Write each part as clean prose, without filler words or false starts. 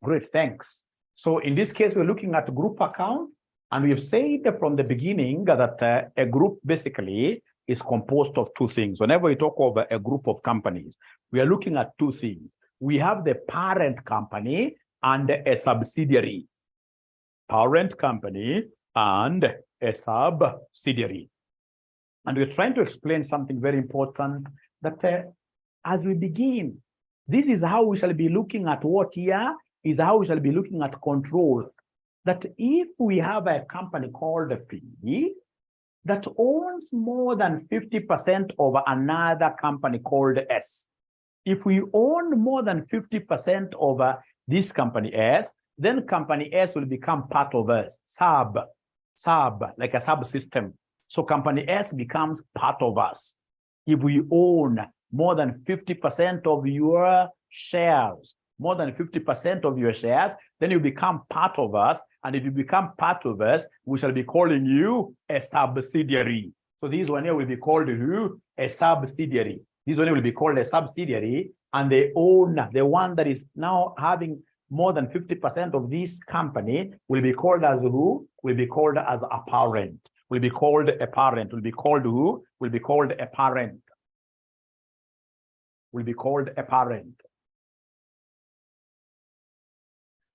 Great, thanks. So in this case, we're looking at group account, and we've said from the beginning that a group basically is composed of two things. Whenever we talk of a group of companies, we are looking at two things. We have the parent company and a subsidiary. Parent company and a subsidiary. And we're trying to explain something very important, that as we begin, this is how we shall be looking at what here is how we shall be looking at control. That if we have a company called P that owns more than 50% of another company called S, if we own more than 50% of this company S, then company S will become part of us, sub, like a subsystem. So company S becomes part of us. If we own more than 50% of your shares, more than 50% of your shares, then you become part of us. And if you become part of us, we shall be calling you a subsidiary. So this one here will be called who? A subsidiary. This one will be called a subsidiary, and the owner, the one that is now having more than 50% of this company, will be called as who? Will be called as a parent. Will be called a parent. Will be called who? Will be called a parent. Will be called a parent.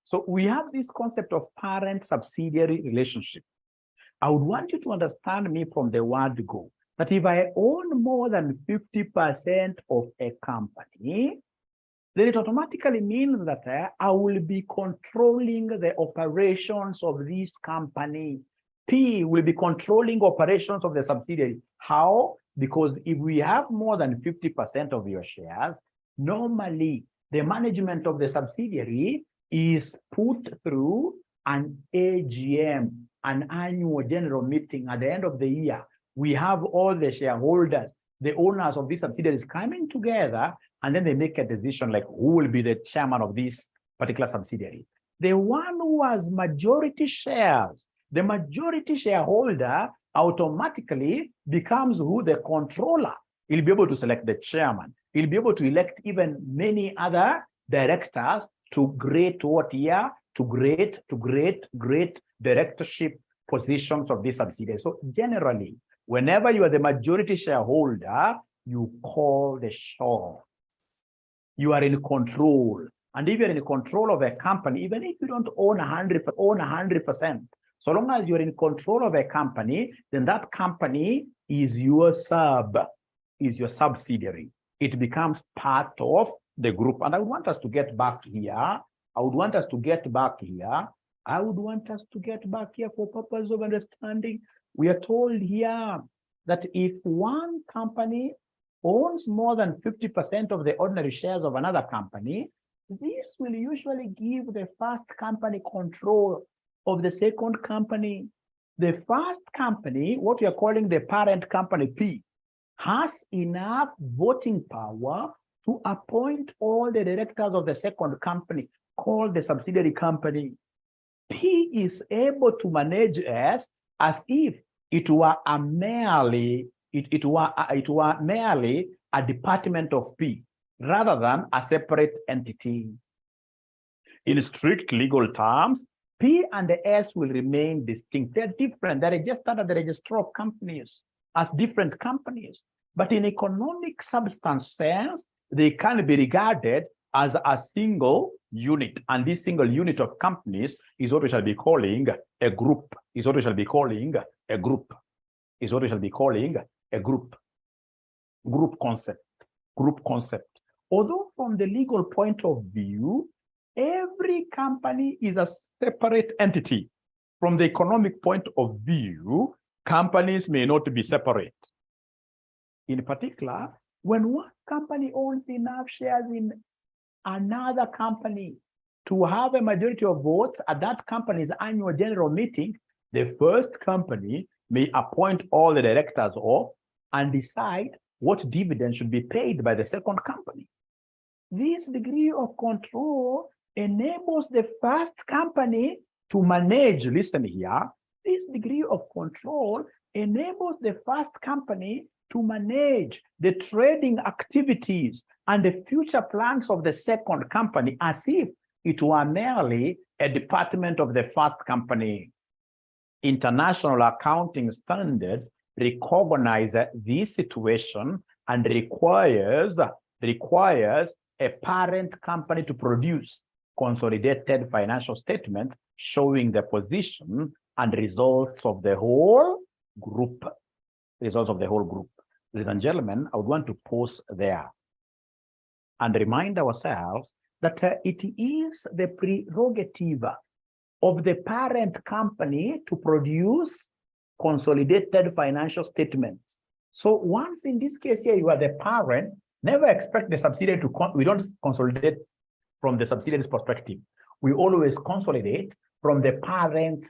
So we have this concept of parent-subsidiary relationship. I would want you to understand me from the word go, that if I own more than 50% of a company, then it automatically means that I will be controlling the operations of this company. P will be controlling operations of the subsidiary. How? Because if we have more than 50% of your shares, normally the management of the subsidiary is put through an AGM, an annual general meeting at the end of the year. We have all the shareholders, the owners of these subsidiaries coming together, and then they make a decision like who will be the chairman of this particular subsidiary. The one who has majority shares, the majority shareholder automatically becomes who? The controller. He'll be able to select the chairman. He'll be able to elect even many other directors to great what year? To great directorship positions of this subsidiary. So generally, whenever you are the majority shareholder, you call the shots. You are in control. And if you're in control of a company, even if you don't own 100%, so long as you're in control of a company, then that company is your subsidiary. It becomes part of the group. And I would want us to get back here. I would want us to get back here for purpose of understanding. We are told here that if one company owns more than 50% of the ordinary shares of another company, this will usually give the first company control of the second company. The first company, what we are calling the parent company P, has enough voting power to appoint all the directors of the second company, called the subsidiary company. P is able to manage S as if it were merely a department of P, rather than a separate entity. In strict legal terms, P and the S will remain distinct. They're different. They're registered at the registrar of companies as different companies. But in economic substance sense, they can be regarded as a single unit. And this single unit of companies is what we shall be calling a group. Is what we shall be calling a group. Is what we shall be calling a group. Group concept. Group concept. Although from the legal point of view, every company is a separate entity. From the economic point of view, companies may not be separate. In particular, when one company owns enough shares in another company to have a majority of votes at that company's annual general meeting, the first company may appoint all the directors and decide what dividend should be paid by the second company. This degree of control enables the first company to manage, listen here, this degree of control enables the first company to manage the trading activities and the future plans of the second company as if it were merely a department of the first company. International accounting standards recognize this situation and requires a parent company to produce consolidated financial statements showing the position and results of the whole group. Results of the whole group. Ladies and gentlemen, I would want to pause there and remind ourselves that it is the prerogative of the parent company to produce consolidated financial statements. So once in this case here, you are the parent, never expect the subsidiary to, we don't consolidate from the subsidiary's perspective. We always consolidate from the parent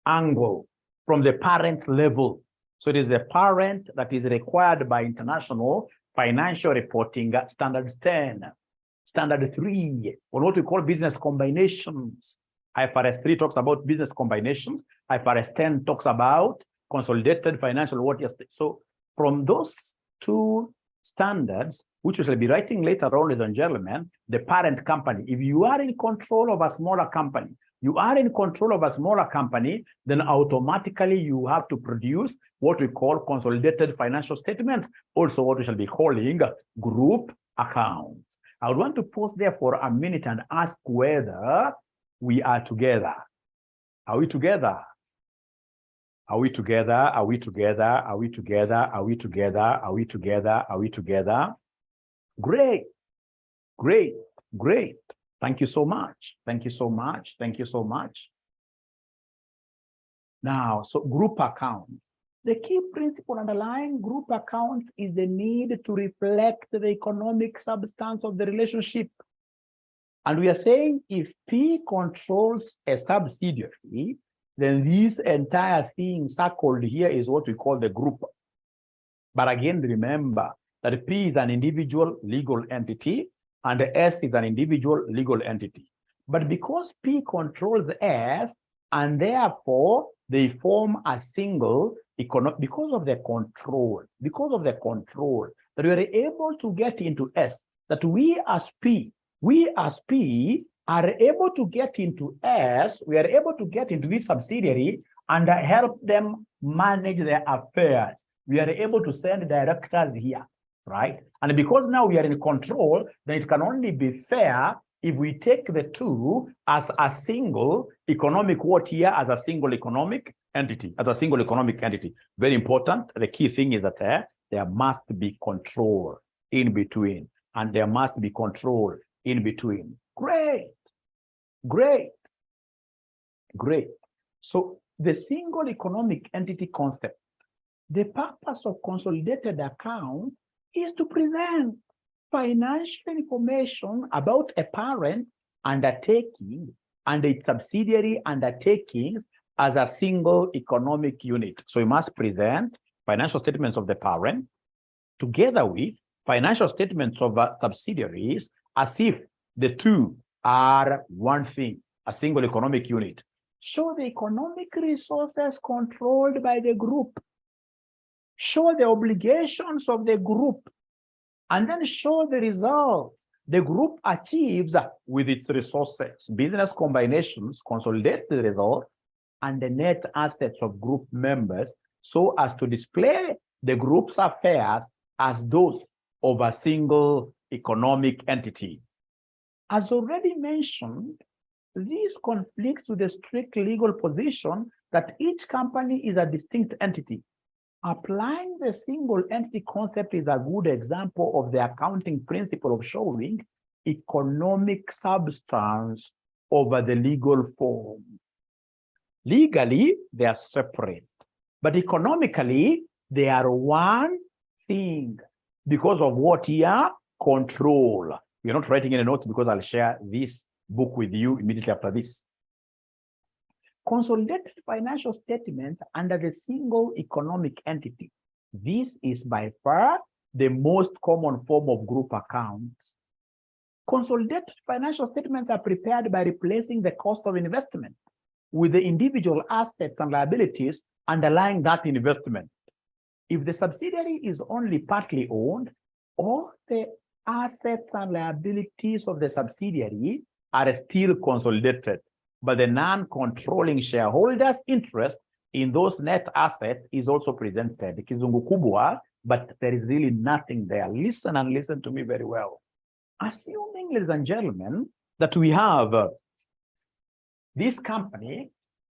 angle, from the parent level. So it is the parent that is required by International Financial Reporting Standards 10, Standard 3, or what we call business combinations. IFRS 3 talks about business combinations. IFRS 10 talks about consolidated financial what yesterday. So from those two standards, which we shall be writing later on, ladies and gentlemen, the parent company, if you are in control of a smaller company, then automatically you have to produce what we call consolidated financial statements, also what we shall be calling group accounts. I would want to pause there for a minute and ask whether we are together. Are we together? Are we together? Are we together? Are we together? Are we together? Are we together? Are we together? Great, great, great. Thank you so much. Thank you so much. Thank you so much. Now, so group accounts. The key principle underlying group accounts is the need to reflect the economic substance of the relationship. And we are saying if P controls a subsidiary, then this entire thing circled here is what we call the group. But again, remember that P is an individual legal entity and S is an individual legal entity. But because P controls S, and therefore they form a single economic, because of the control, that we are able to get into S, that we as P are able to get into S, we are able to get into this subsidiary and help them manage their affairs. We are able to send directors here, right? And because now we are in control, then it can only be fair if we take the two as a single economic what here, as a single economic entity, Very important. The key thing is that there must be control in between, and there must be control in between. Great, great, great. So the single economic entity concept, the purpose of consolidated account is to present financial information about a parent undertaking and its subsidiary undertakings as a single economic unit. So we must present financial statements of the parent together with financial statements of subsidiaries as if the two are one thing, a single economic unit. Show the economic resources controlled by the group. Show the obligations of the group, and then show the results the group achieves with its resources. Business combinations consolidate the results and the net assets of group members so as to display the group's affairs as those of a single economic entity. As already mentioned, this conflicts with the strict legal position that each company is a distinct entity. Applying the single entity concept is a good example of the accounting principle of showing economic substance over the legal form. Legally, they are separate, but economically, they are one thing because of what here? Control. We're not writing any notes because I'll share this book with you immediately after this. Consolidated financial statements under the single economic entity. This is by far the most common form of group accounts. Consolidated financial statements are prepared by replacing the cost of investment with the individual assets and liabilities underlying that investment. If the subsidiary is only partly owned, or the assets and liabilities of the subsidiary are still consolidated, but the non-controlling shareholders' interest in those net assets is also presented. Kizungu kubwa, but there is really nothing there. Listen and listen to me very well. Assuming, ladies and gentlemen, that we have this company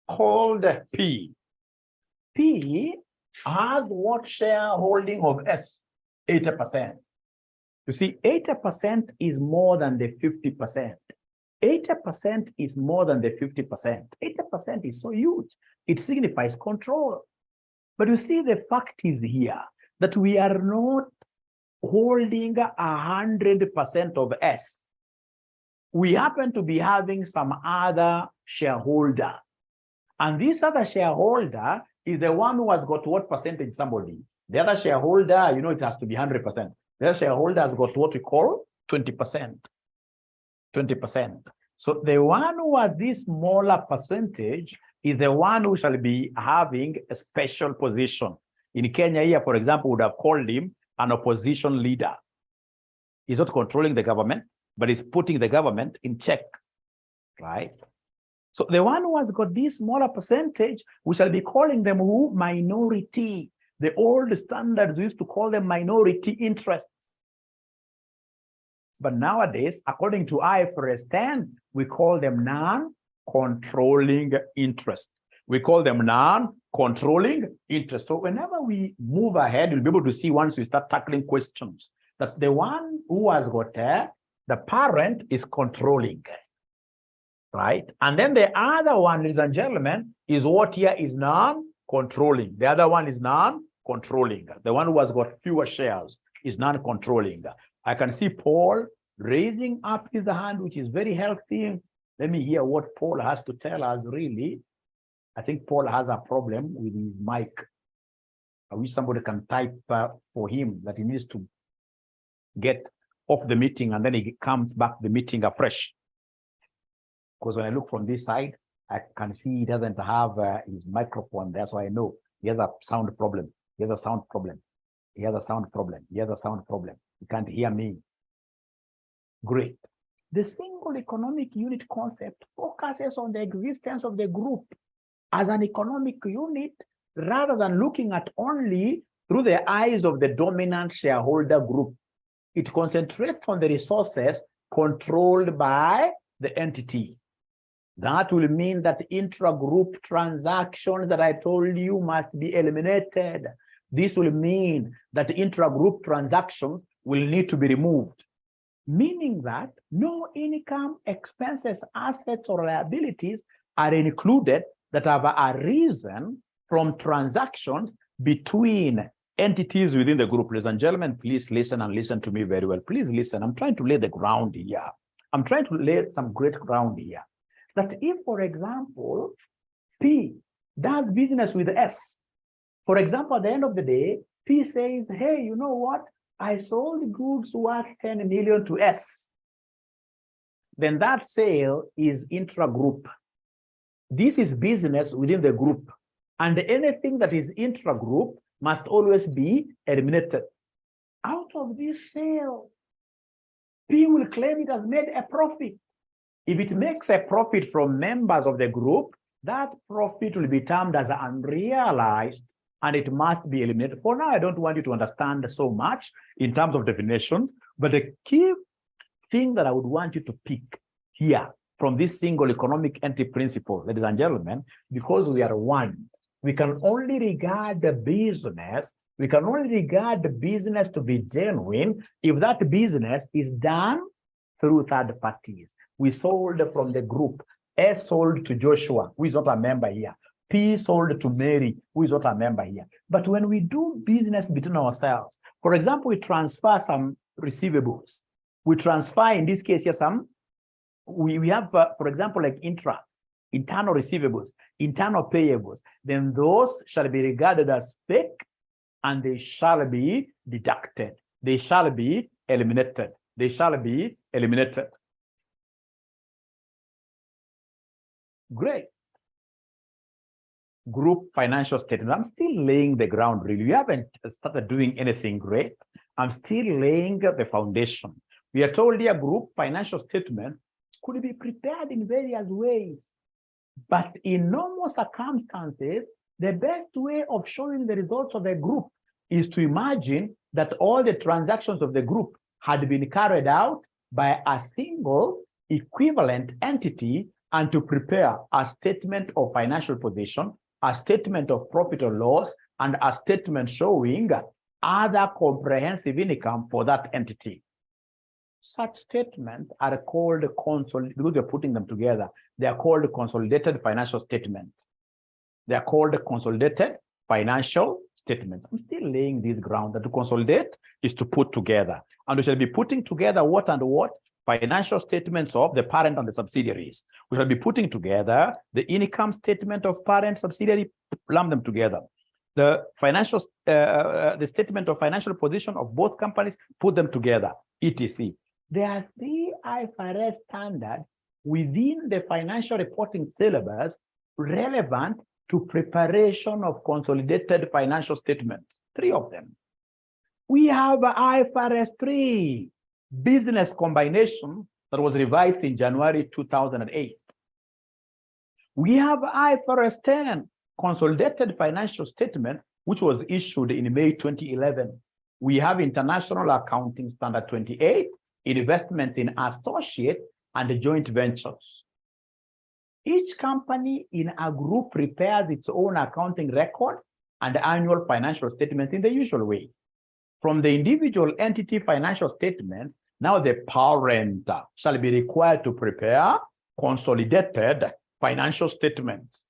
called P. P has what shareholding of S? 80%. You see, 80% is more than the 50%. 80% is more than the 50%. 80% is so huge. It signifies control. But you see, the fact is here that we are not holding 100% of S. We happen to be having some other shareholder. And this other shareholder is the one who has got what percentage? Somebody. The other shareholder, you know, it has to be 100%. The other shareholder has got what we call 20%. 20%. So the one who has this smaller percentage is the one who shall be having a special position. In Kenya here, for example, would have called him an opposition leader. He's not controlling the government, but he's putting the government in check, right? So the one who has got this smaller percentage, we shall be calling them who? Minority. The old standards, we used to call them minority interests. But nowadays, according to IFRS 10, we call them non-controlling interest. We call them non-controlling interest. So whenever we move ahead, you'll be able to see once we start tackling questions that the one who has got the parent is controlling, right? And then the other one, ladies and gentlemen, is what here is non-controlling. The other one is non-controlling. The one who has got fewer shares is non-controlling. I can see Paul raising up his hand, which is very healthy. Let me hear what Paul has to tell us, really. I think Paul has a problem with his mic. I wish somebody can type for him that he needs to get off the meeting and then he comes back the meeting afresh. Because when I look from this side, I can see he doesn't have his microphone. That's why I know he has a sound problem. He has a sound problem. He has a sound problem. He has a sound problem. You can't hear me. Great. The single economic unit concept focuses on the existence of the group as an economic unit rather than looking at only through the eyes of the dominant shareholder group. It concentrates on the resources controlled by the entity. That will mean that intra-group transactions that I told you must be eliminated. This will mean that intra-group transactions will need to be removed, meaning that no income, expenses, assets, or liabilities are included that have arisen from transactions between entities within the group. Ladies and gentlemen, please listen and listen to me very well. Please listen. I'm trying to lay the ground here. I'm trying to lay some great ground here. That if, for example, P does business with S, for example, at the end of the day, P says, hey, you know what? I sold goods worth 10 million to S. Then that sale is intra-group. This is business within the group. And anything that is intra-group must always be eliminated. Out of this sale, P will claim it has made a profit. If it makes a profit from members of the group, that profit will be termed as unrealized and it must be eliminated. For now, I don't want you to understand so much in terms of definitions, but the key thing that I would want you to pick here from this single economic entity principle, ladies and gentlemen, because we are one, we can only regard the business, to be genuine if that business is done through third parties. We sold from the group. S sold to Joshua, who is not a member here. P sold to Mary, who is not a member here. But when we do business between ourselves, for example, we transfer some receivables. We transfer, in this case here, we have, for example, like internal receivables, internal payables. Then those shall be regarded as fake and they shall be deducted. They shall be eliminated. They shall be eliminated. Great. Group financial statement. I'm still laying the ground, really. We haven't started doing anything great. I'm still laying the foundation. We are told here group financial statements could be prepared in various ways. But in normal circumstances, the best way of showing the results of a group is to imagine that all the transactions of the group had been carried out by a single equivalent entity, and to prepare a statement of financial position, a statement of profit or loss, and a statement showing other comprehensive income for that entity. Such statements are called because you're putting them together. They are called consolidated financial statements. They are called consolidated financial statements. I'm still laying this ground that to consolidate is to put together. And we shall be putting together what and what? Financial statements of the parent and the subsidiaries. We shall be putting together the income statement of parent, subsidiary, lump them together. The financial, the statement of financial position of both companies, put them together, etc. There are 3 IFRS standards within the financial reporting syllabus relevant to preparation of consolidated financial statements. 3 of them. We have IFRS 3, business combination, that was revised in January 2008. We have IFRS 10, consolidated financial statement, which was issued in May 2011. We have International Accounting Standard 28, investment in associate and joint ventures. Each company in a group prepares its own accounting record and annual financial statements in the usual way. From the individual entity financial statement, now the parent shall be required to prepare consolidated financial statements.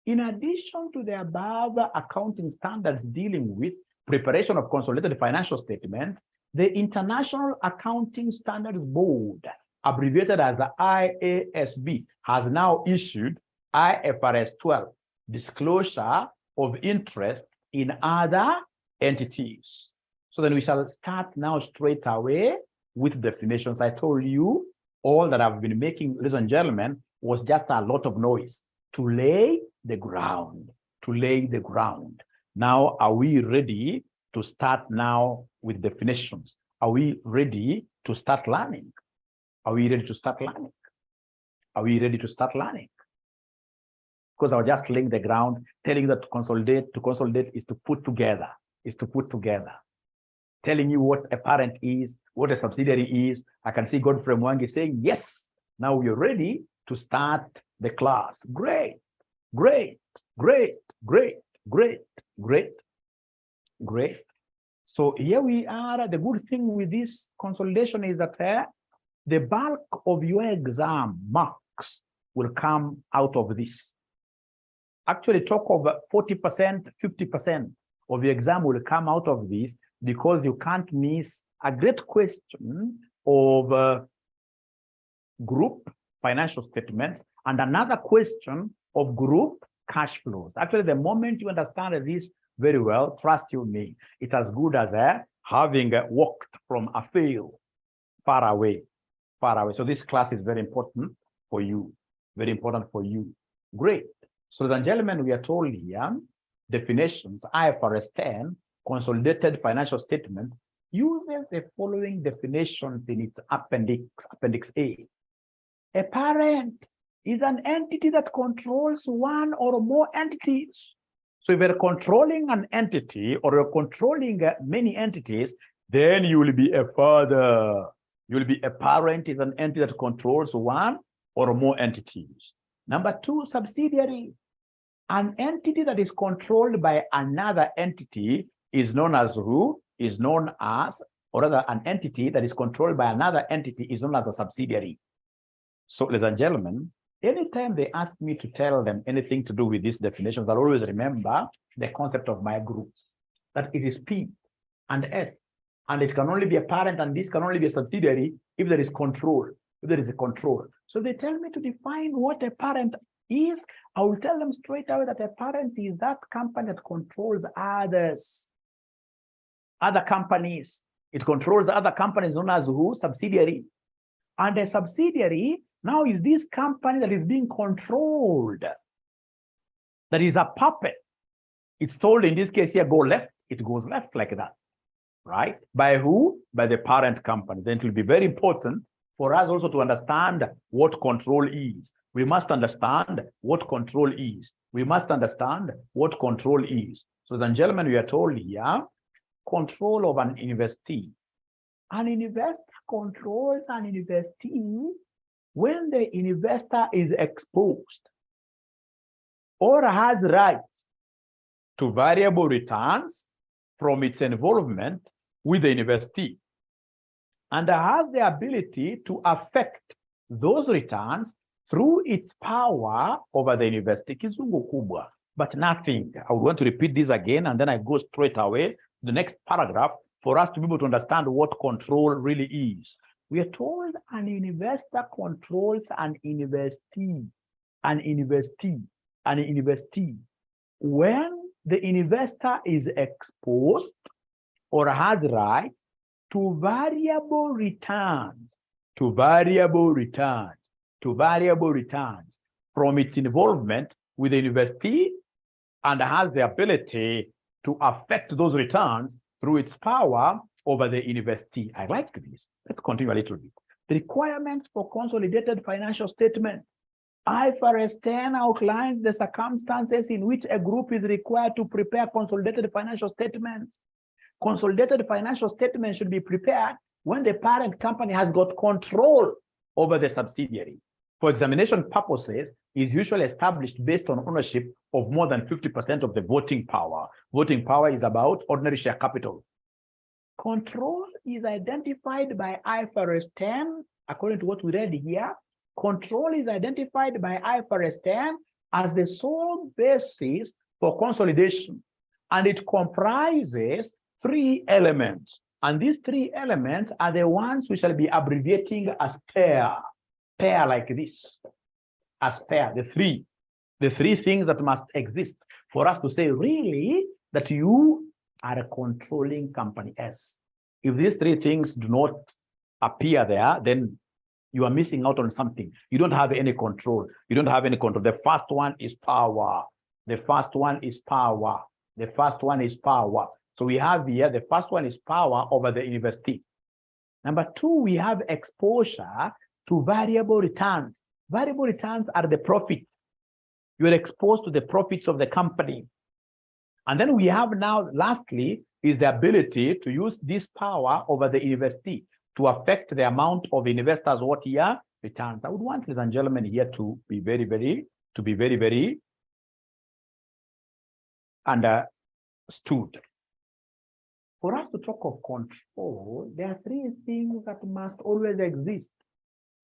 In addition to the above accounting standards dealing with preparation of consolidated financial statements, the International Accounting Standards Board, abbreviated as the IASB, has now issued IFRS 12, disclosure of interest in other entities. So then we shall start now straight away with definitions. I told you all that I've been making, ladies and gentlemen, was just a lot of noise to lay the ground, to lay the ground. Now, are we ready to start now with definitions? Are we ready to start learning? Are we ready to start learning? Are we ready to start learning? Because I was just laying the ground, telling you that to consolidate is to put together, Telling you what a parent is, what a subsidiary is. I can see Godfrey Mwangi saying, yes, now we are ready to start the class. Great, great, great, great, great, great, great. So here we are. The good thing with this consolidation is that the bulk of your exam marks will come out of this. Actually, talk of 40%, 50% of your exam will come out of this, because you can't miss a great question of group financial statements and another question of group cash flows. Actually, the moment you understand this very well, trust you me, it's as good as having walked from a field far away. So this class is very important for you, Great. So, ladies and gentlemen, we are told here, definitions, IFRS 10, consolidated financial statement, uses the following definitions in its appendix A. A parent is an entity that controls one or more entities. So if you're controlling an entity or you're controlling many entities, then you will be a father. You will be a parent is an entity that controls one or more entities. Number 2, subsidiary. An entity that is controlled by another entity is known as who? Is known as, or rather, an entity that is controlled by another entity is known as a subsidiary. So, ladies and gentlemen, anytime they ask me to tell them anything to do with these definitions, I'll always remember the concept of my group, that it is P and S, and it can only be a parent, and this can only be a subsidiary if there is control, if there is a control. So they tell me to define what a parent is. I will tell them straight away that a parent is that company that controls others, other companies. It controls other companies known as who? Subsidiary. And a subsidiary now is this company that is being controlled. That is a puppet. It's told in this case here, go left, it goes left like that. right? By who? By the parent company. Then it will be very important for us also to understand what control is. We must understand what control is. We must understand what control is. So then, gentlemen, we are told here, control of an investee. An investor controls an investee when the investor is exposed or has rights to variable returns from its involvement with the investee, and has the ability to affect those returns through its power over the investee. Kizungu kubwa, but nothing. I would want to repeat this again, and then I go straight away to the next paragraph for us to be able to understand what control really is. We are told an investor controls an investee, an investee, an investee when the investor is exposed or has right to variable returns, to variable returns, to variable returns from its involvement with the investee, and has the ability to affect those returns through its power over the investee. I like this. Let's continue a little bit. The requirements for consolidated financial statement. IFRS 10 outlines the circumstances in which a group is required to prepare consolidated financial statements. Consolidated financial statements should be prepared when the parent company has got control over the subsidiary. For examination purposes, is usually established based on ownership of more than 50% of the voting power. Voting power is about ordinary share capital. Control is identified by IFRS 10, according to what we read here. Control is identified by IFRS 10 as the sole basis for consolidation, and it comprises 3 elements. And these 3 elements are the ones we shall be abbreviating as pair. Pair like this, as pair, the three things that must exist for us to say really that you are a controlling company S. If these 3 things do not appear there, then you are missing out on something. You don't have any control. You don't have any control. The first one is power. The first one is power. The first one is power. So we have here, the first one is power over the investee. Number 2, we have exposure to variable returns. Variable returns are the profits. You are exposed to the profits of the company. And then we have now, lastly, is the ability to use this power over the investee to affect the amount of investors' what here returns. I would want, ladies and gentlemen, here to be very, very understood. For us to talk of control, there are 3 things that must always exist.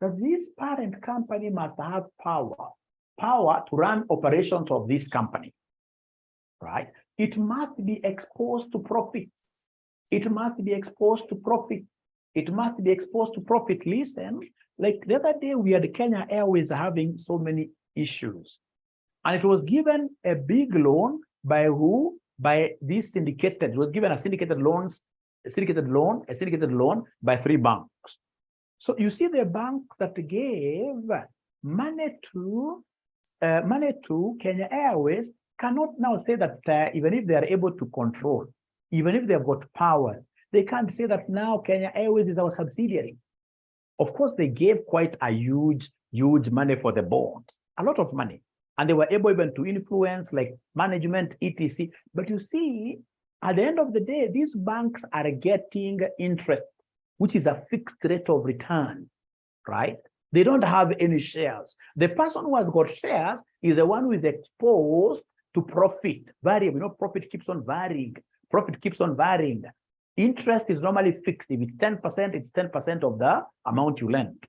That this parent company must have power to run operations of this company, right? It must be exposed to profits. It must be exposed to profit. It must be exposed to profit. Listen, like the other day, we had Kenya Airways having so many issues. And it was given a big loan by who? By this syndicated. It was given a syndicated loan by 3 banks. So you see, the bank that gave money to Kenya Airways cannot now say that even if they are able to control, even if they've got powers, they can't say that now Kenya Airways is our subsidiary. Of course, they gave quite a huge money for the bonds, a lot of money. And they were able even to influence like management, etc. But you see, at the end of the day, these banks are getting interest, which is a fixed rate of return, right? They don't have any shares. The person who has got shares is the one who is exposed to profit. Variable, you know, profit keeps on varying. Profit keeps on varying. Interest is normally fixed. If it's 10%, it's 10% of the amount you lend,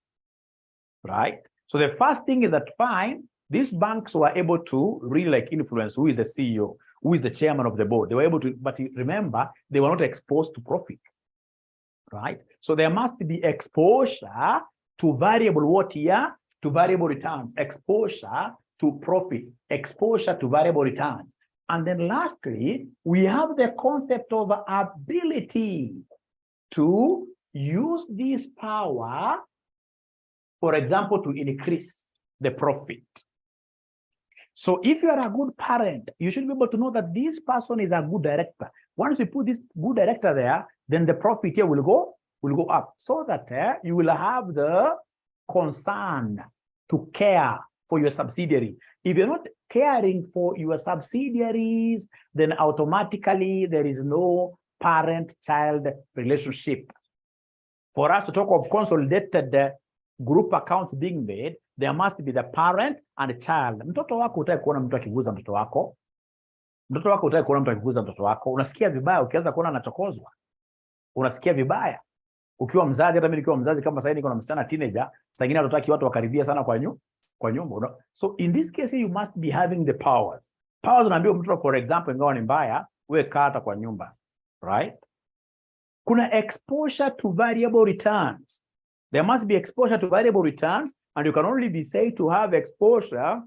right? So the first thing is that, fine, these banks were able to really like influence who is the CEO, who is the chairman of the board. They were able to, but remember, they were not exposed to profit, right? So there must be exposure to variable what here? To variable returns, exposure to profit, exposure to variable returns. And then lastly, we have the concept of ability to use this power, for example, to increase the profit. So if you are a good parent, you should be able to know that this person is a good director. Once you put this good director there, then the profit here will go up, so that you will have the concern to care for your subsidiary. If you're not caring for your subsidiaries, then automatically there is no parent-child relationship. For us to talk of consolidated group accounts being made, there must be the parent and the child. Mtoto wako hutaki kuona mtu akiguza mtoto wako. Mtoto wako hutaki kuona mtu akiguza mtoto wako. Unasikia vibaya ukianza kuona anachokozwa. Unasikia vibaya. Ukiwa mzazi, hata mimi nikiwa mzazi, kama sasa niko na msichana teenager, sasa ingine hatutaki watu wakaribia sana kwa nyumba. So in this case you must be having the powers. Powers unaambia mtoto, for example, ingawa ni mbaya, wewe kaa hata kwa nyumba. Right? Kuna exposure to variable returns. There must be exposure to variable returns, and you can only be said to have exposure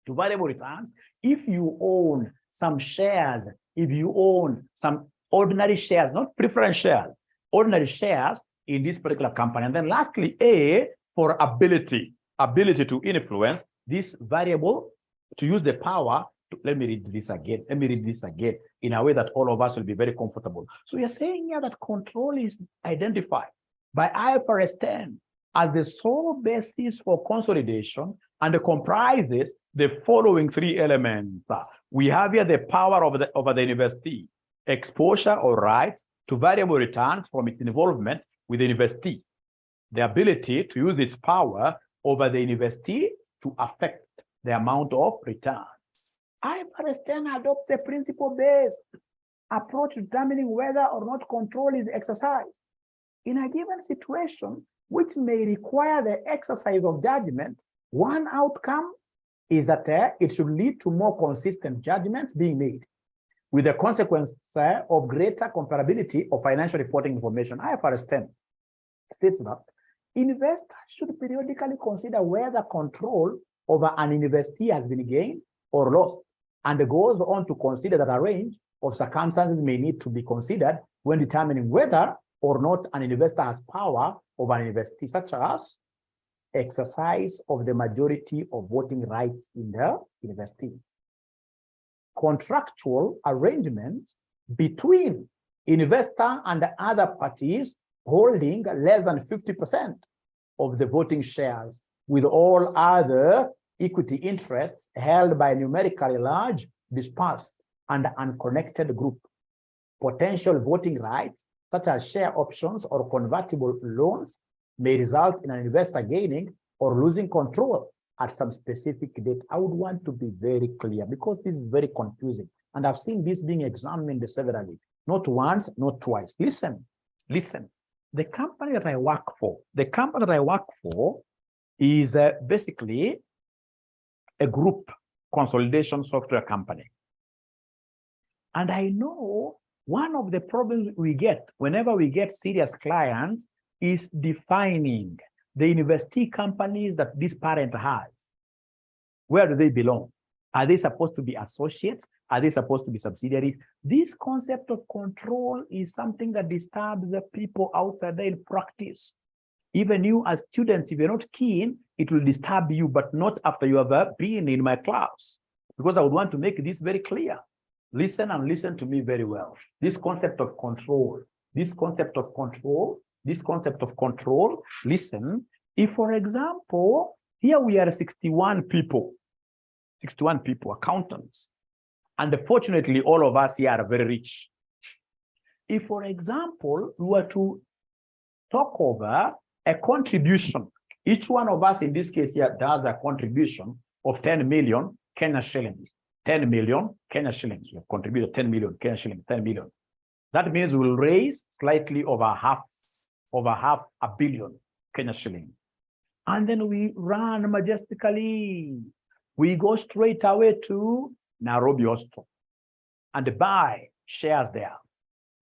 to variable returns if you own some shares, if you own some ordinary shares, not preference shares, ordinary shares in this particular company. And then lastly, A, for ability to influence this variable, to use the power to, let me read this again in a way that all of us will be very comfortable. So you're saying here that control is identified by IFRS 10 as the sole basis for consolidation, and comprises the following three elements. We have here the power over the investee, exposure or rights to variable returns from its involvement with the investee, the ability to use its power over the investee to affect the amount of returns. IFRS 10 adopts a principle-based approach to determining whether or not control is exercised in a given situation, which may require the exercise of judgment. One outcome is that it should lead to more consistent judgments being made, with the consequence of greater comparability of financial reporting information. IFRS 10 states that investors should periodically consider whether control over an investee has been gained or lost, and goes on to consider that a range of circumstances may need to be considered when determining whether or not an investor has power over an investee, such as exercise of the majority of voting rights in the investee, contractual arrangements between investor and other parties holding less than 50% of the voting shares, with all other equity interests held by a numerically large, dispersed, and unconnected group. Potential voting rights, such as share options or convertible loans, may result in an investor gaining or losing control at some specific date. I would want to be very clear, because this is very confusing. And I've seen this being examined severally, not once, not twice. Listen. The company that I work for is basically a group consolidation software company. And I know one of the problems we get whenever we get serious clients is defining the investee companies that this parent has. Where do they belong? Are they supposed to be associates? Are they supposed to be subsidiaries? This concept of control is something that disturbs the people outside there in practice. Even you as students, if you're not keen, it will disturb you, but not after you have been in my class. Because I would want to make this very clear. Listen and listen to me very well. This concept of control, listen. If, for example, here we are 61 people, accountants, and fortunately, all of us here are very rich. If, for example, we were to talk over a contribution, each one of us in this case here does a contribution of 10 million Kenya shillings. 10 million Kenya shillings. We have contributed 10 million Kenya shillings, 10 million. That means we will raise slightly over half a billion Kenya shillings. And then we run majestically. We go straight away to Nairobi Hospital and buy shares there.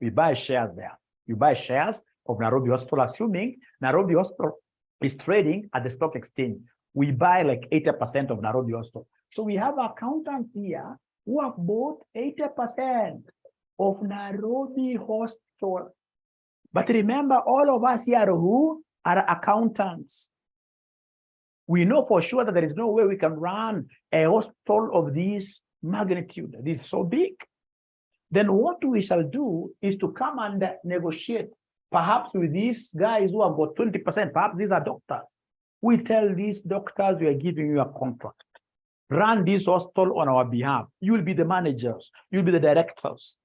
We buy shares there. You buy shares of Nairobi Hospital, assuming Nairobi Hospital is trading at the stock exchange. We buy like 80% of Nairobi Hospital. So we have accountants here who have bought 80% of Nairobi Hospital. But remember, all of us here who are accountants, we know for sure that there is no way we can run a hospital of this magnitude. This is so big. then what we shall do is to come and negotiate, perhaps with these guys who have got 20%, perhaps these are doctors. We tell these doctors, we are giving you a contract. Run this hospital on our behalf. You will be the managers. You'll be the directors.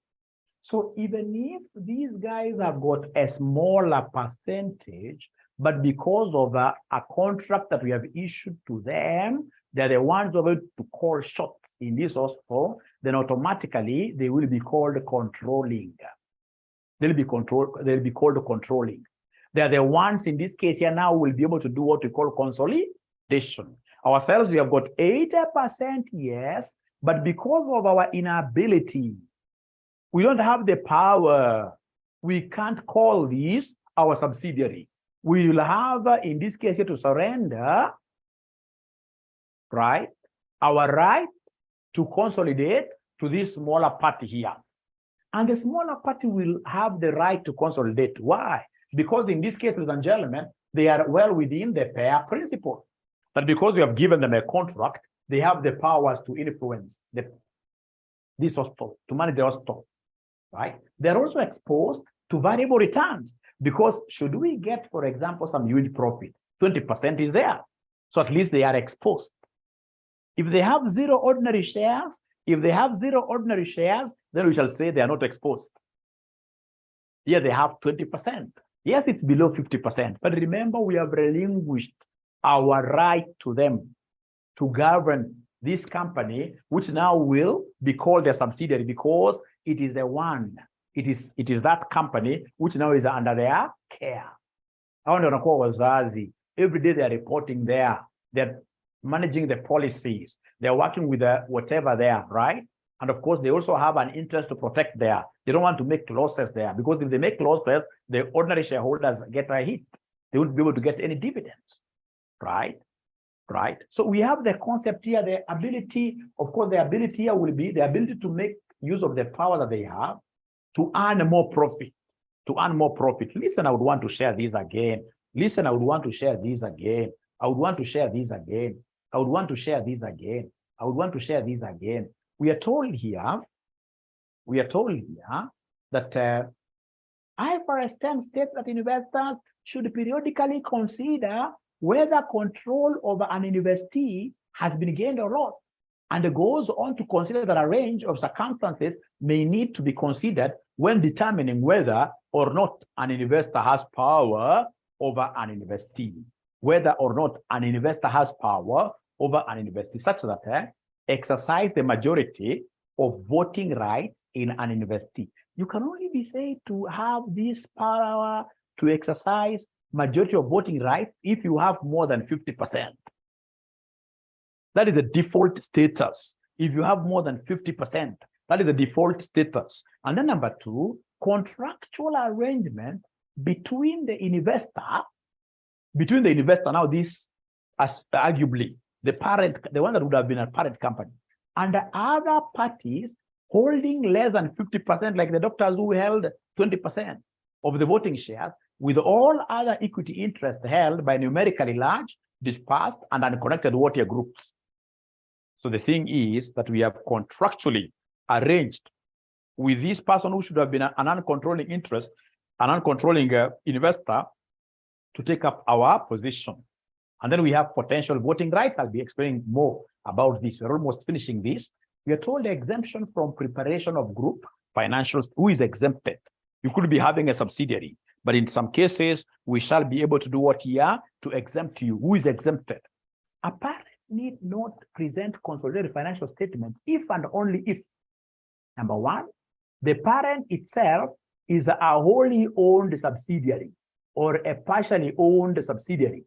So even if these guys have got a smaller percentage, but because of a contract that we have issued to them, they're the ones who are going to call shots in this hospital, then automatically they will be called controlling. They'll be called controlling. They're the ones in this case here now will be able to do what we call consolidation. Ourselves, we have got 80%, yes, but because of our inability, we don't have the power. We can't call this our subsidiary. We will have, in this case, here to surrender, right, our right to consolidate to this smaller party here. And the smaller party will have the right to consolidate. Why? Because in this case, ladies and gentlemen, they are well within the pair principle. But because we have given them a contract, they have the powers to influence this hospital, to manage the hospital, right? They're also exposed to variable returns because should we get, for example, some huge profit, 20% is there. So at least they are exposed. If they have zero ordinary shares, then we shall say they are not exposed. Here they have 20%. Yes, it's below 50%, but remember we have relinquished our right to them to govern this company, which now will be called a subsidiary because it is the one, it is that company which now is under their care. Every day they are reporting there, they're managing the policies, they're working with whatever there, right? And of course, they also have an interest to protect there. They don't want to make losses there because if they make losses, the ordinary shareholders get a hit. They won't be able to get any dividends, right? Right. So we have the concept here, the ability, of course, the ability here will be the ability to make use of the power that they have to earn more profit, Listen, I would want to share these again. Listen, I would want to share these again. I would want to share these again. I would want to share these again. I would want to share these again. We are told here that IFRS 10 states that investors should periodically consider whether control over an investee has been gained or lost, and it goes on to consider that a range of circumstances may need to be considered when determining whether or not an investor has power over an investee. Whether or not an investor has power over an investee, such that exercise the majority of voting rights in an investee. You can only be said to have this power to exercise majority of voting rights if you have more than 50%. That is a default status. If you have more than 50%, that is the default status. And then number two, contractual arrangement between the investor, now this as arguably the parent, the one that would have been a parent company, and the other parties holding less than 50%, like the doctors who held 20% of the voting shares, with all other equity interests held by numerically large, dispersed, and unconnected water groups. So the thing is that we have contractually arranged with this person who should have been an uncontrolling interest, an uncontrolling investor, to take up our position. And then we have potential voting rights. I'll be explaining more about this. We're almost finishing this. We are told the exemption from preparation of group financials. Who is exempted? You could be having a subsidiary, but in some cases, we shall be able to do what here to exempt you. Who is exempted? A parent need not present consolidated financial statements if and only if, number one, the parent itself is a wholly owned subsidiary or a partially owned subsidiary,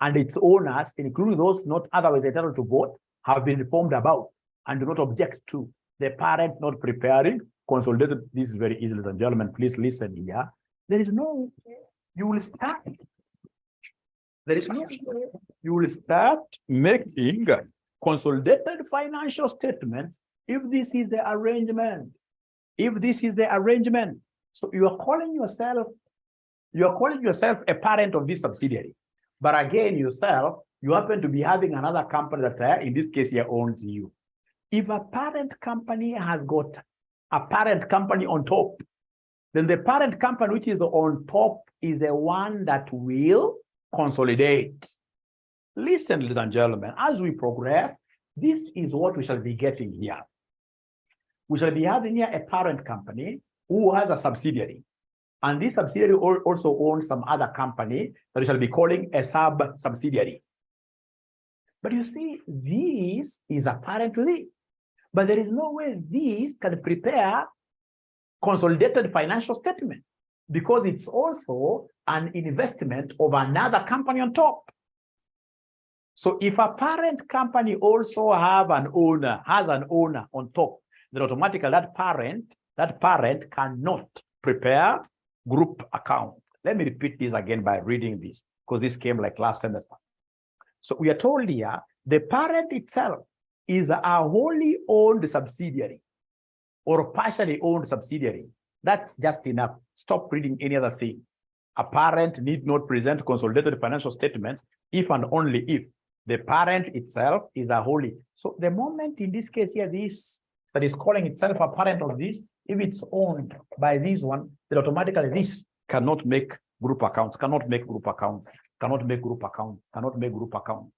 and its owners, including those not otherwise entitled to vote, have been informed about and do not object to the parent not preparing consolidated. This is very easy, ladies and gentlemen. Please listen here. There is no, you will start making consolidated financial statements if this is the arrangement. So you are calling yourself a parent of this subsidiary. But again, yourself, you happen to be having another company that in this case here owns you. If a parent company has got a parent company on top. Then the parent company, which is on top, is the one that will consolidate. Listen, ladies and gentlemen, as we progress, this is what we shall be getting here. We shall be having here a parent company who has a subsidiary. And this subsidiary also owns some other company that we shall be calling a sub-subsidiary. But you see, this is apparent to this. But there is no way this can prepare consolidated financial statement because it's also an investment of another company on top. So if a parent company also has an owner on top, then automatically that parent cannot prepare group accounts. Let me repeat this again by reading this because this came like last semester. So we are told here, the parent itself is a wholly owned subsidiary or partially owned subsidiary. That's just enough. Stop reading any other thing. A parent need not present consolidated financial statements if and only if the parent itself is a wholly. So the moment in this case here, this that is calling itself a parent of this, if it's owned by this one, then automatically this cannot make group accounts, cannot make group accounts, cannot make group accounts, cannot make group accounts.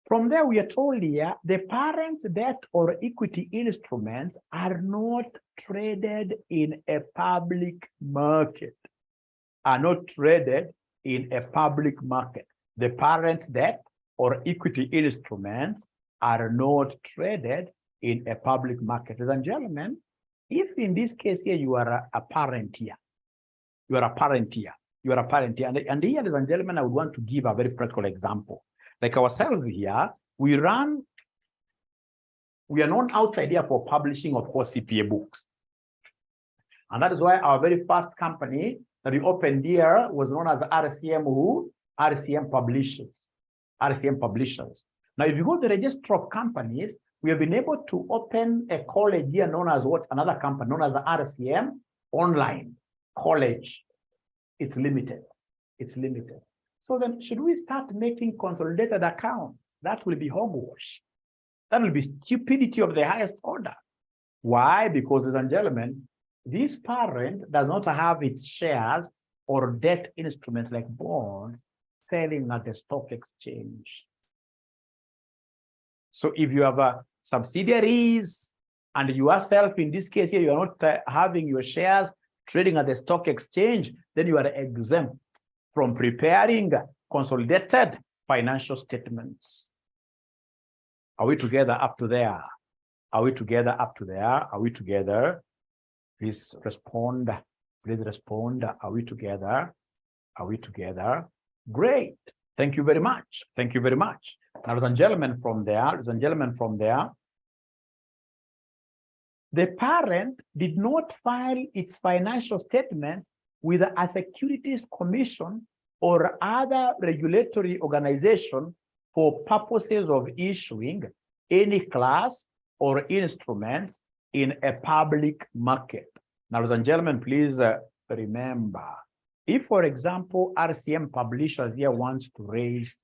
From there, we are told here, the parent's debt or equity instruments are not traded in a public market, are not traded in a public market. The parent's debt or equity instruments are not traded in a public market. Ladies and gentlemen, if in this case here, you are a parent here, you are a parent here, you are a parent here, and here, ladies and gentlemen, I would want to give a very practical example. Like ourselves here, we are known outside here for publishing, of course, CPA books. And that is why our very first company that we opened here was known as RCM Publishers. RCM Publishers. Now, if you go to the register of companies, we have been able to open a college here known as what? Another company known as the RCM Online College. It's limited. It's limited. So then, should we start making consolidated accounts? That will be hogwash. That will be stupidity of the highest order. Why? Because, ladies and gentlemen, this parent does not have its shares or debt instruments like bonds selling at the stock exchange. So if you have subsidiaries and yourself, in this case here, you are not having your shares trading at the stock exchange, then you are exempt from preparing consolidated financial statements. Are we together up to there? Are we together up to there? Are we together? Please respond. Please respond. Are we together? Are we together? Great. Thank you very much. Thank you very much. Now, ladies and gentlemen, from there, the parent did not file its financial statements with a Securities Commission or other regulatory organization for purposes of issuing any class or instruments in a public market. Now, ladies and gentlemen, please remember, if, for example, RCM Publishers here wants to raise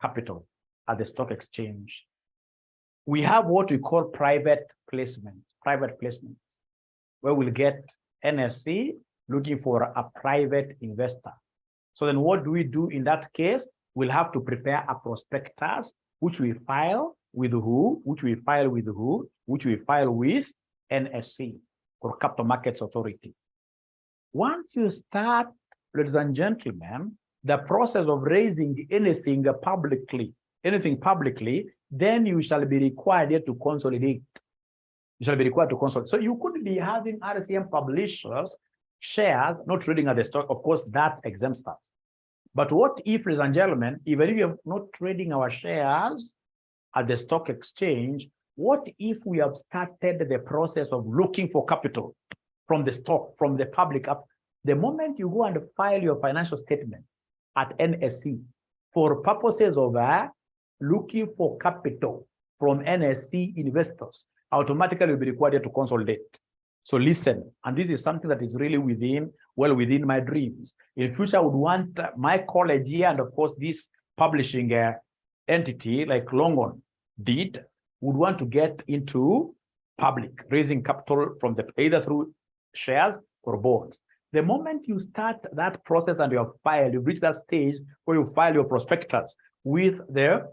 capital at the stock exchange, we have what we call private placements, where we'll get NSC looking for a private investor. So then what do we do in that case? We'll have to prepare a prospectus, which we file with who? Which we file with who? Which we file with NSC, or Capital Markets Authority. Once you start, ladies and gentlemen, the process of raising anything publicly, then you shall be required to consolidate. You shall be required to consolidate. So you could be having RCM Publishers shares not trading at the stock. Of course, that exempts us. But what if, ladies and gentlemen, even if we are not trading our shares at the stock exchange, what if we have started the process of looking for capital from the stock, from the public up? The moment you go and file your financial statement at NSC for purposes of looking for capital from NSC investors, automatically you'll be required to consolidate. So listen, and this is something that is really well within my dreams. In future, I would want my college here, and of course, this publishing entity like Longon did, would want to get into public, raising capital from the either through shares or bonds. The moment you start that process and you have filed, you've reached that stage where you file your prospectus with the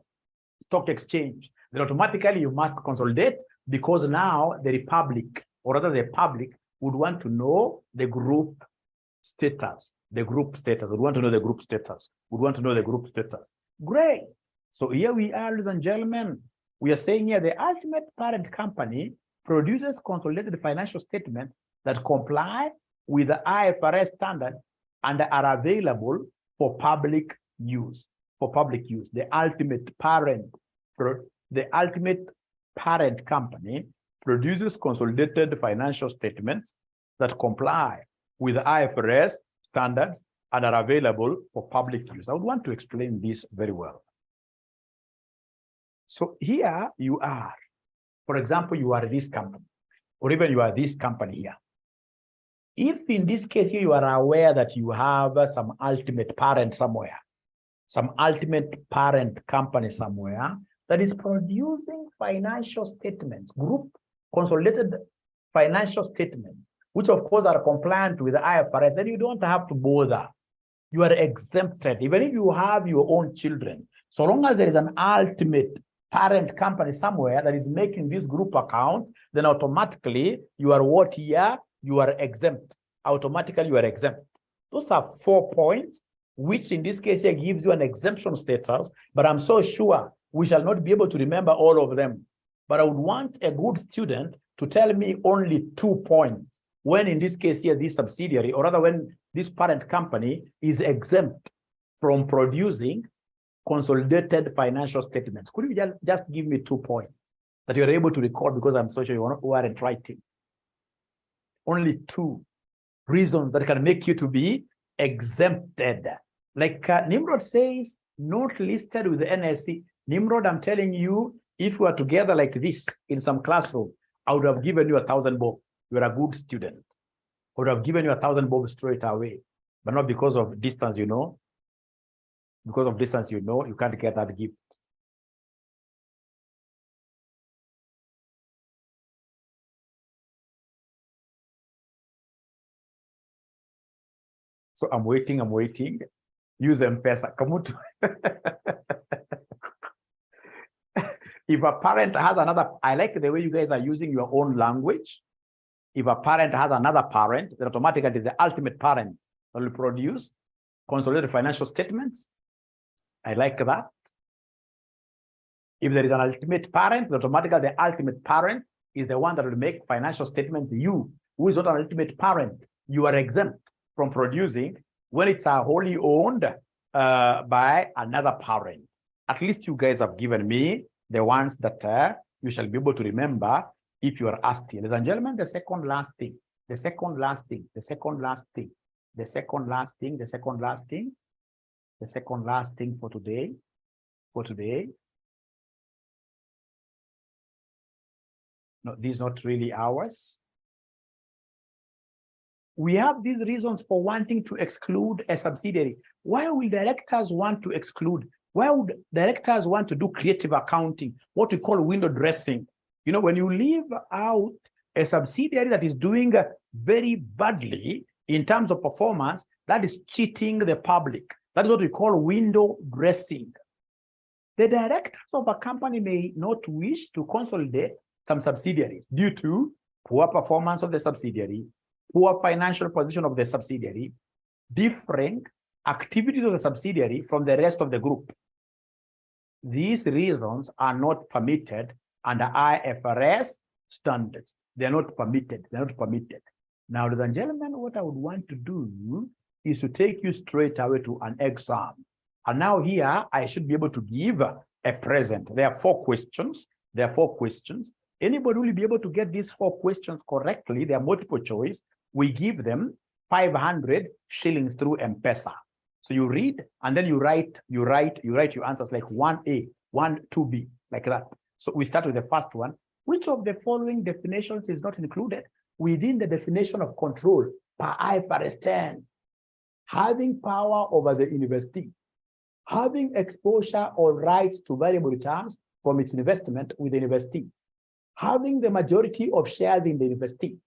stock exchange, then automatically you must consolidate, because now the republic, or rather the public, would want to know the group status. The group status. Would want to know the group status. Would want to know the group status. Great. So here we are, ladies and gentlemen. We are saying here the ultimate parent company produces consolidated financial statements that comply with the IFRS standard and are available for public use. For public use, the ultimate parent company produces consolidated financial statements that comply with the IFRS standards and are available for public use. I would want to explain this very well. So here you are. For example, you are this company, or even you are this company here. If in this case you are aware that you have some ultimate parent somewhere, some ultimate parent company somewhere that is producing financial statements, group consolidated financial statements, which of course are compliant with the IFRS, then you don't have to bother. You are exempted, even if you have your own children. So long as there is an ultimate parent company somewhere that is making this group account, then automatically you are what here? You are exempt. Automatically you are exempt. Those are 4 points, which in this case here gives you an exemption status, but I'm so sure we shall not be able to remember all of them. But I would want a good student to tell me only 2 points when in this case here, this subsidiary, or rather when this parent company is exempt from producing consolidated financial statements. Could you just give me 2 points that you're able to record, because I'm so sure you weren't writing? Only 2 reasons that can make you to be exempted. Like Nimrod says, not listed with the NSC. Nimrod, I'm telling you, if we were together like this in some classroom, I would have given you 1,000 bob. You're a good student. I would have given you 1,000 bob straight away, but not because of distance, you know. Because of distance, you know, you can't get that gift. So I'm waiting. Use M-Pesa. If a parent has another, I like the way you guys are using your own language. If a parent has another parent, then automatically the ultimate parent will produce consolidated financial statements. I like that. If there is an ultimate parent, automatically the ultimate parent is the one that will make financial statements. You, who is not an ultimate parent, you are exempt from producing when it's wholly owned by another parent. At least you guys have given me the ones that you shall be able to remember if you are asked here. Ladies and gentlemen, the second last thing for today. No, these are not really ours. We have these reasons for wanting to exclude a subsidiary. Why will directors want to exclude? Why would directors want to do creative accounting, what we call window dressing? You know, when you leave out a subsidiary that is doing very badly in terms of performance, that is cheating the public. That is what we call window dressing. The directors of a company may not wish to consolidate some subsidiaries due to poor performance of the subsidiary, poor financial position of the subsidiary, differing activities of the subsidiary from the rest of the group. These reasons are not permitted under IFRS standards. They're not permitted. They're not permitted. Now, ladies and gentlemen, what I would want to do is to take you straight away to an exam. And now here, I should be able to give a present. There are 4 questions. Anybody will be able to get these 4 questions correctly. They are multiple choice. We give them 500 shillings through M-Pesa. So you read and then you write your answers like 1A, 1, 2B, like that. So we start with the first one. Which of the following definitions is not included within the definition of control per IFRS 10? Having power over the university, having exposure or rights to variable returns from its investment with the investee. Having the majority of shares in the investee.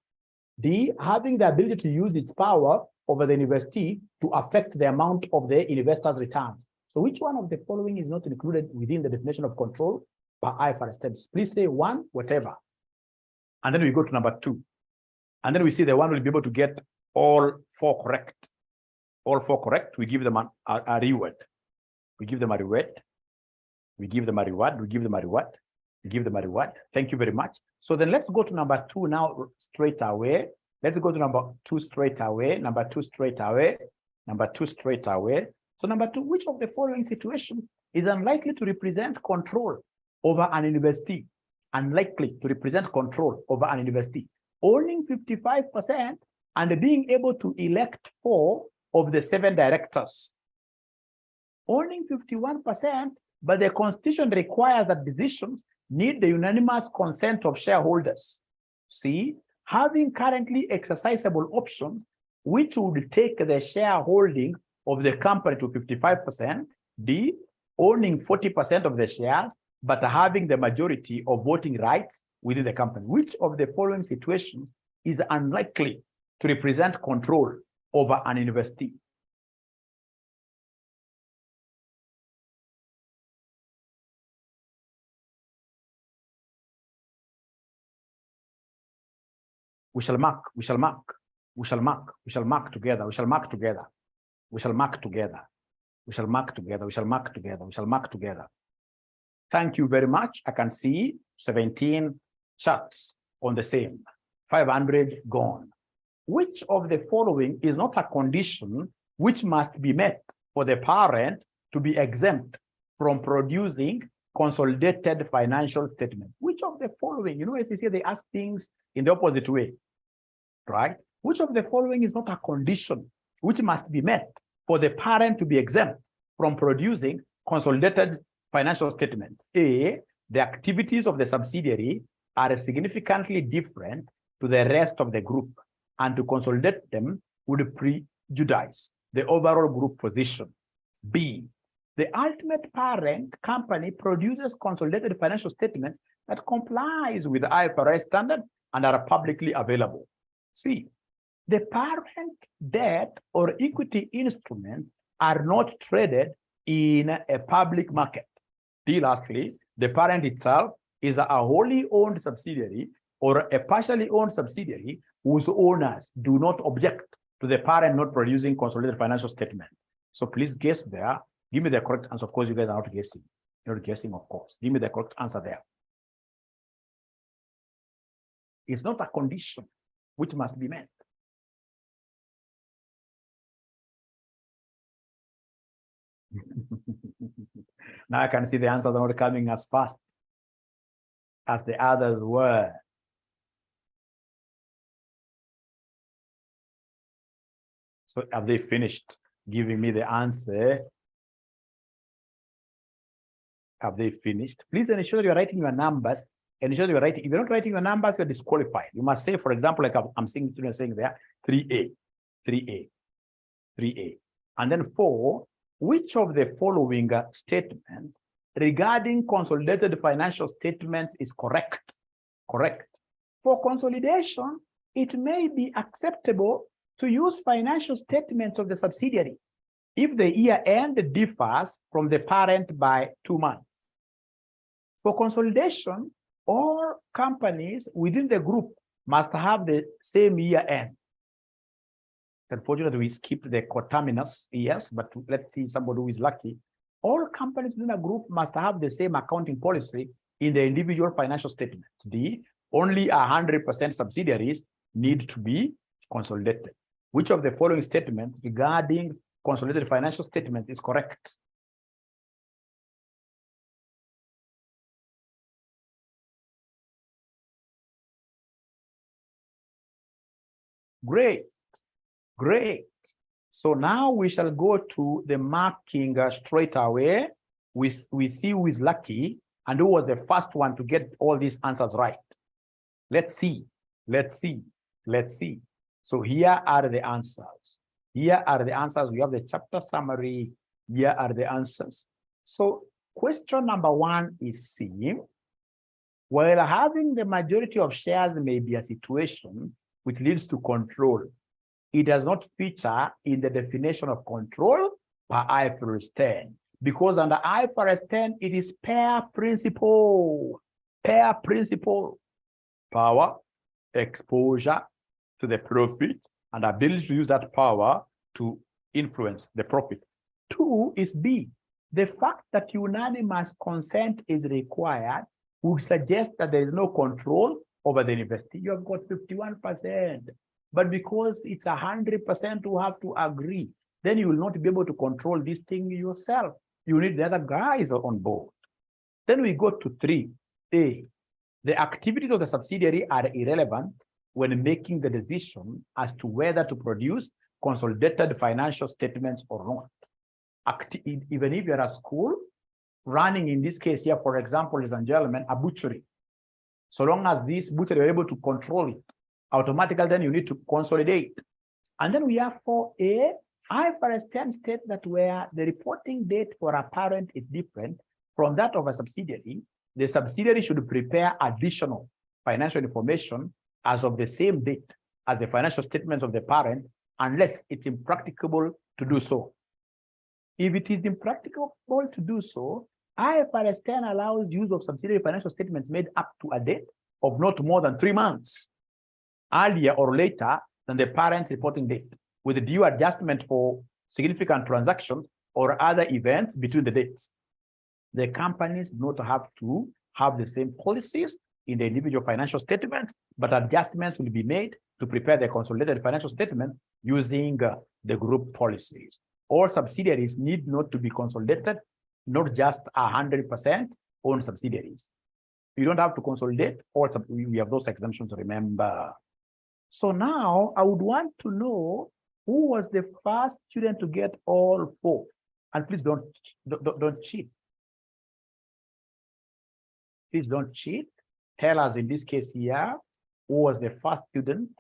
D, having the ability to use its power over the investee to affect the amount of the investor's returns. So which one of the following is not included within the definition of control by IFRS terms? Please say one, whatever. And then we go to number 2. And then we see the one will be able to get all 4 correct. All 4 correct, we give them a reward. We give them a reward. We give them a reward. We give them a reward. We give them a reward. Thank you very much. So then let's go to number 2 now straight away. Let's go to number 2 straight away. Number 2 straight away. Number 2 straight away. So number 2, which of the following situations is unlikely to represent control over an investee? Unlikely to represent control over an investee. Owning 55% and being able to elect 4 of the 7 directors. Owning 51%, but the Constitution requires that decisions need the unanimous consent of shareholders. C, having currently exercisable options, which would take the shareholding of the company to 55%. D, owning 40% of the shares, but having the majority of voting rights within the company. Which of the following situations is unlikely to represent control over an investee? We shall mark, we shall mark, we shall mark, we shall mark together, we shall mark together, we shall mark together, we shall mark together, we shall mark together, we shall mark together. Thank you very much. I can see 17 charts on the same, 500 gone. Which of the following is not a condition which must be met for the parent to be exempt from producing consolidated financial statements? Which of the following, you know, as you see, they ask things in the opposite way, right? Which of the following is not a condition which must be met for the parent to be exempt from producing consolidated financial statements? A, the activities of the subsidiary are significantly different to the rest of the group, and to consolidate them would prejudice the overall group position. B, the ultimate parent company produces consolidated financial statements that complies with the IFRS standard and are publicly available. C, the parent debt or equity instruments are not traded in a public market. D, lastly, the parent itself is a wholly owned subsidiary or a partially owned subsidiary whose owners do not object to the parent not producing consolidated financial statement. So please guess there. Give me the correct answer. Of course, you guys are not guessing. You're not guessing, of course. Give me the correct answer there. It's not a condition which must be met. Now I can see the answers are not coming as fast as the others were. So have they finished giving me the answer? Have they finished? Please ensure that you're writing your numbers. Ensure that you're writing. If you're not writing your numbers, you're disqualified. You must say, for example, like I'm saying there, 3A, 3A, 3A. And then 4, which of the following statements regarding consolidated financial statements is correct? Correct. For consolidation, it may be acceptable to use financial statements of the subsidiary if the year end differs from the parent by 2 months. For consolidation, all companies within the group must have the same year end. Unfortunately, we skipped the coterminous years, but let's see somebody who is lucky. All companies within a group must have the same accounting policy in the individual financial statements. D, only 100% subsidiaries need to be consolidated. Which of the following statements regarding consolidated financial statements is correct? Great, great. So now we shall go to the marking straight away. We see who is lucky and who was the first one to get all these answers right. Let's see, let's see, let's see. So here are the answers. Here are the answers. We have the chapter summary. Here are the answers. So Question number 1 is C. While having the majority of shares may be a situation which leads to control, it does not feature in the definition of control per IFRS 10. Because under IFRS 10, it is pair principle. Pair principle. Power, exposure to the profit, and ability to use that power to influence the profit. 2 is B. The fact that unanimous consent is required would suggest that there is no control over the university. You have got 51%. But because it's 100% who have to agree, then you will not be able to control this thing yourself. You need the other guys on board. Then we go to 3A. The activities of the subsidiary are irrelevant when making the decision as to whether to produce consolidated financial statements or not. Even if you're a school, running in this case here, for example, ladies and gentlemen, a butchery. So long as this butchery are able to control it, automatically then you need to consolidate. And then we have 4A. IFRS 10 states that where the reporting date for a parent is different from that of a subsidiary, the subsidiary should prepare additional financial information as of the same date as the financial statements of the parent, unless it's impracticable to do so. If it is impracticable to do so, IFRS 10 allows use of subsidiary financial statements made up to a date of not more than 3 months, earlier or later than the parent's reporting date, with due adjustment for significant transactions or other events between the dates. The companies do not have to have the same policies in the individual financial statements, but adjustments will be made to prepare the consolidated financial statement using the group policies. All subsidiaries need not to be consolidated, not just 100% owned subsidiaries. You don't have to consolidate, or we have those exemptions, remember. So now I would want to know who was the first student to get all 4. And please don't cheat. Please don't cheat. Tell us in this case here, who was the first student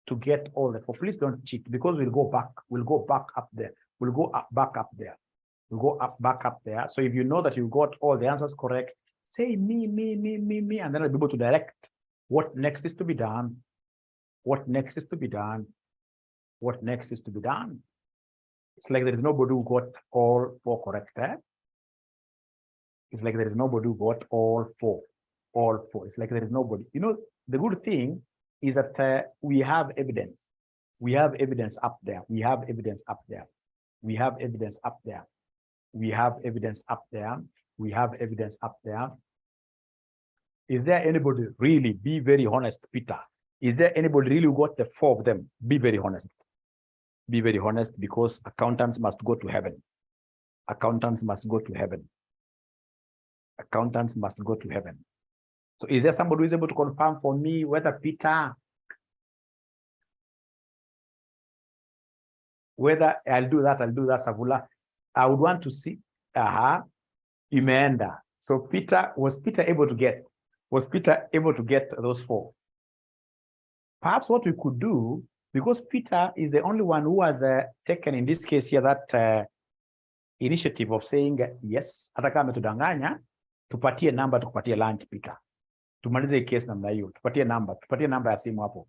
to get all the 4. Please don't cheat, because we'll go back. We'll go back up there. We'll go back up there. We'll go back up there. So if you know that you got all the answers correct, say me, and then I'll be able to direct what next is to be done. What next is to be done? What next is to be done? It's like there is nobody who got all 4 correct. It's like there is nobody who got all 4. All 4. It's like there is nobody. You know, the good thing is that we have evidence. We have evidence up there. We have evidence up there. We have evidence up there. We have evidence up there. We have evidence up there. Is there anybody really? Be very honest, Peter. Is there anybody really who got the 4 of them? Be very honest. Be very honest, because accountants must go to heaven. Accountants must go to heaven. Accountants must go to heaven. So is there somebody who is able to confirm for me whether Peter, whether I'll do that, Savula? I would want to see, Imeenda. So Peter, was Peter able to get those 4? Perhaps what we could do, because Peter is the only one who has taken in this case here that initiative of saying yes, hata kama tudanganya, tupatie namba, tupatie lunch Peter. Tumalize case namna hiyo, tupatie namba ya simu hapo.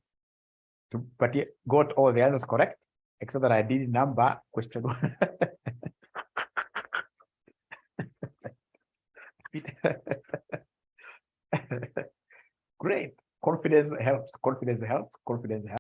Tupatie, got all the answers correct, except that I did number question 1. Peter. Great. Confidence helps.